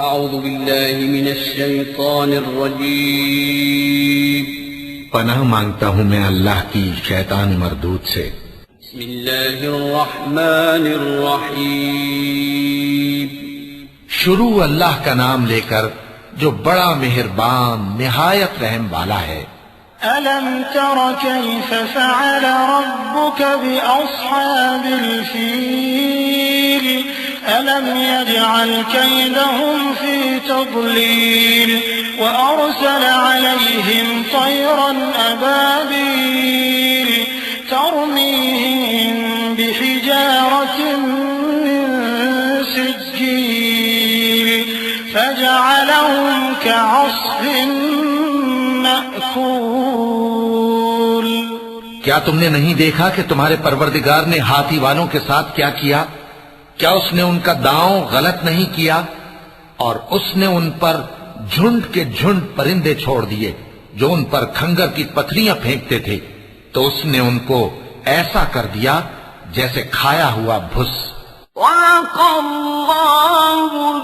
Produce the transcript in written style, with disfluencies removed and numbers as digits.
اعوذ باللہ من الشیطان الرجیم پناہ مانگتا ہوں میں اللہ کی شیطان مردود سے۔ بسم اللہ الرحمن الرحیم شروع اللہ کا نام لے کر جو بڑا مہربان نہایت رحم والا ہے۔ أَلَمْ تَرَ كَيْفَ فَعَلَ رَبُّكَ بِأَصْحَابِ الْفِيلِ أَلَمْ يَجْعَلْ كَيْدَهُمْ فِي تَضْلِيلٍ وَأَرْسَلَ عَلَيْهِمْ طَيْرًا أَبَابِيلَ تَرْمِيهِمْ بِحِجَارَةٍ مِّن سِجِّيلٍ فَجَعَلَهُمْ كَعَصْفٍ مأکول۔ کیا تم نے نہیں دیکھا کہ تمہارے پروردگار نے ہاتھی والوں کے ساتھ کیا کیا؟ کیا اس نے ان کا داؤں غلط نہیں کیا؟ اور اس نے ان پر جھنڈ کے جھنڈ پرندے چھوڑ دیے جو ان پر کھنگر کی پتھریاں پھینکتے تھے، تو اس نے ان کو ایسا کر دیا جیسے کھایا ہوا بھس۔ وَلَقَ اللَّهُ